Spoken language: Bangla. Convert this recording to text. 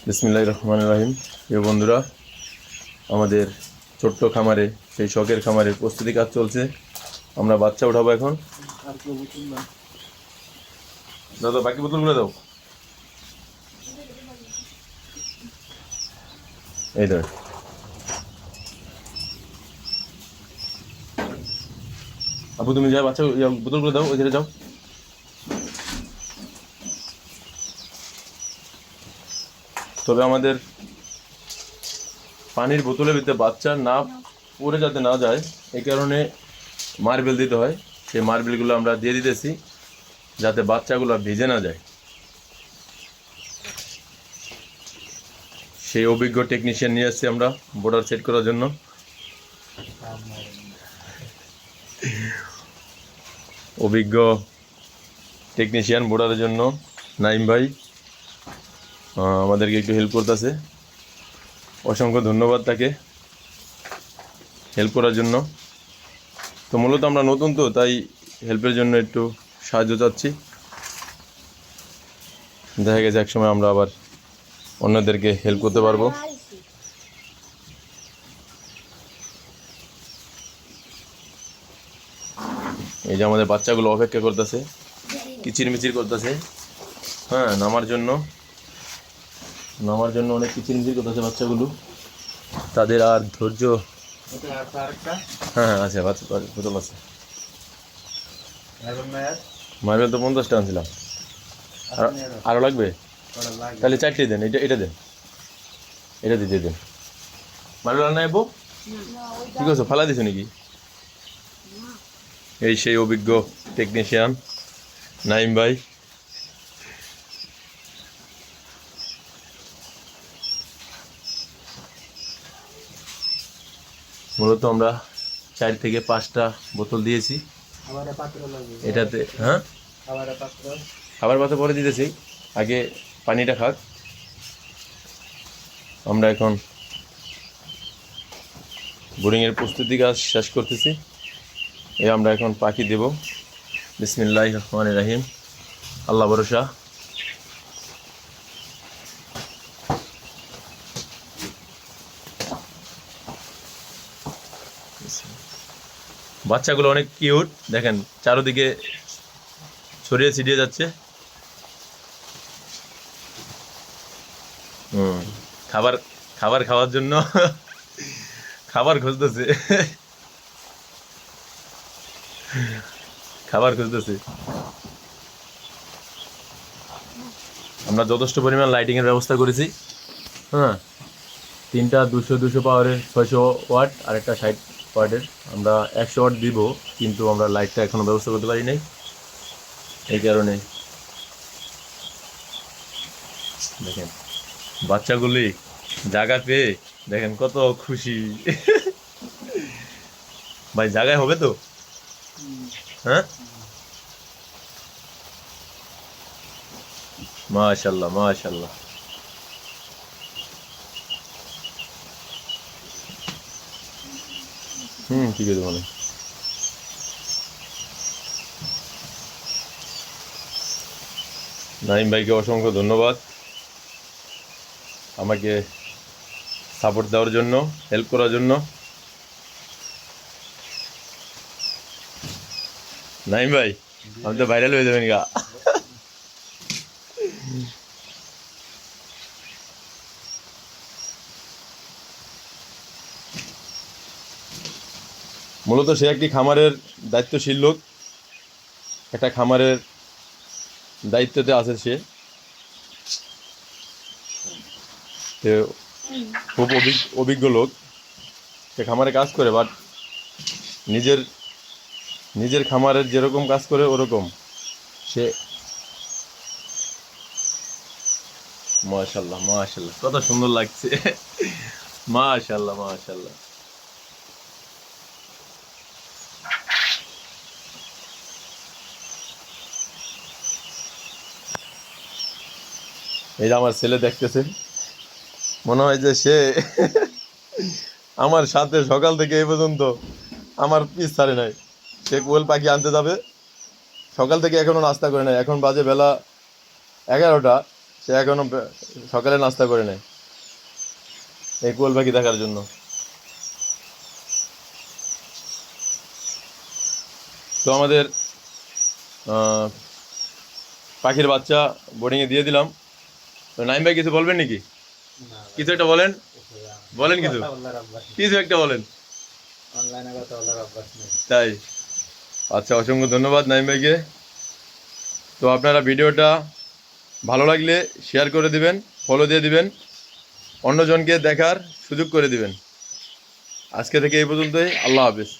বিসমিল্লাহির রহমানির রহিম। প্রিয় বন্ধুরা, আমাদের ছোট্ট খামারে, সেই শখের খামারের প্রস্তুতি কাজ চলছে। আমরা বাচ্চা উঠাবো এখন। দাদা বাকি বোতলগুলো দাও। এই ধর, আপু তুমি যা বাচ্চা বোতলগুলো দাও, ওই ধারে যাও। তবে আমাদের পানির বোতলের ভিতরে বাচ্চা না পড়ে যাতে না যায়, এই কারণে মার্বেল দিতে হয়। সেই মার্বেলগুলো আমরা দিয়ে দিতেছি যাতে বাচ্চাগুলো ভিজে না যায়। সেই অভিজ্ঞ টেকনিশিয়ান নিয়ে আসছি আমরা বর্ডার সেট করার জন্য। অভিজ্ঞ টেকনিশিয়ান বর্ডারের জন্য নাইম ভাই আমাদেরকে একটু হেল্প করতেছে। অসংখ্য ধন্যবাদ তাকে হেল্প করার জন্য। তো মূলত আমরা নতুন, তো তাই হেল্পের জন্য একটু সাহায্য চাচ্ছি। দেখা গেছে একসময় আমরা আবার অন্যদেরকে হেল্প করতে পারবো। এই যে আমাদের বাচ্চাগুলো অপেক্ষা করতেছে, কিচিরমিচির করতেছে। হ্যাঁ, নামার জন্য অনেক কিচিরমিচির করতেছে বাচ্চাগুলো। তাদের আর ধৈর্য। হ্যাঁ হ্যাঁ আছে, বোতল আছে। মার্বেল তো 50টা আনছিলাম। আরো লাগবে? তাহলে 4টে দেন। এটা দেন, এটা দিয়ে দেন। মার্বেল আর নাই বউ? ঠিক আছে, ফালা দিছো নাকি? এই সেই অভিজ্ঞ টেকনিশিয়ান নাইম ভাই। মূলত আমরা 4 থেকে 5টা বোতল দিয়েছি এটাতে। হ্যাঁ, খাবার পাতা পরে দিতেছি, আগে পানিটা খাক। আমরা এখন বোর্ডিংয়ের প্রস্তুতি কাজ শেষ করতেছি। আমরা এখন পাখি দেব। বিসমিল্লাহির রহমানির রহিম। আল্লাহ ভরসা। বাচ্চাগুলো অনেক কিউট, দেখেন চারদিকে ছড়িয়ে ছিটিয়ে যাচ্ছে। খাবার খাবার খাওয়ার জন্য খাবার খুঁজতেছে, খাবার খুঁজতেছে। আমরা যথেষ্ট পরিমাণ লাইটিংয়ের ব্যবস্থা করেছি। হ্যাঁ, 3টা 200 পাওয়ারের 600 ওয়াট আর একটা 60 ওয়াটের। আমরা 100 ওয়াট দিব, কিন্তু আমরা লাইটটা এখনো ব্যবস্থা করতে পারি নাই। এই কারণে দেখেন বাচ্চাগুলি জায়গা পেয়ে দেখেন কত খুশি। ভাই জায়গায় হবে তো? হ্যাঁ, মাশাআল্লাহ মাশাআল্লাহ। ঠিক আছে মানে। নাইম ভাইকে অসংখ্য ধন্যবাদ আমাকে সাপোর্ট দেওয়ার জন্য, হেল্প করার জন্য। নাইম ভাই, আমি তো ভাইরাল হয়ে যাবেন গা। মূলত সে একটি খামারের দায়িত্বশীল লোক, একটা খামারের দায়িত্বতে আছে সে। খুব অভিজ্ঞ লোক, সে খামারে কাজ করে, বাট নিজের নিজের খামারের যেরকম কাজ করে ওরকম সে। মাশাআল্লাহ মাশাআল্লাহ, কত সুন্দর লাগছে। মাশাআল্লাহ মাশাআল্লাহ। এই যে আমার ছেলে দেখতেছে, মনে হয় যে সে আমার সাথে সকাল থেকে এই পর্যন্ত আমার পিস ছাড়ে নাই। সে কোয়েল পাখি আনতে যাবে, সকাল থেকে এখনো নাস্তা করে নাই। এখন বাজে বেলা 11টা, সে এখনো সকালে নাস্তা করে নেয় এই কোয়েল পাখি দেখার জন্য। তো আমাদের পাখির বাচ্চা বোর্ডিংয়ে দিয়ে দিলাম। তো নাইম ভাই কিছু বলবেন নাকি? কিছু একটা বলেন, বলেন কিছু, কিছু একটা বলেন। তাই? আচ্ছা, অসংখ্য ধন্যবাদ নাইম ভাইকে। তো আপনারা ভিডিওটা ভালো লাগলে শেয়ার করে দিবেন, ফলো দিয়ে দিবেন, অন্যজনকে দেখার সুযোগ করে দিবেন। আজকে থেকে এই পর্যন্তই। আল্লাহ হাফেজ।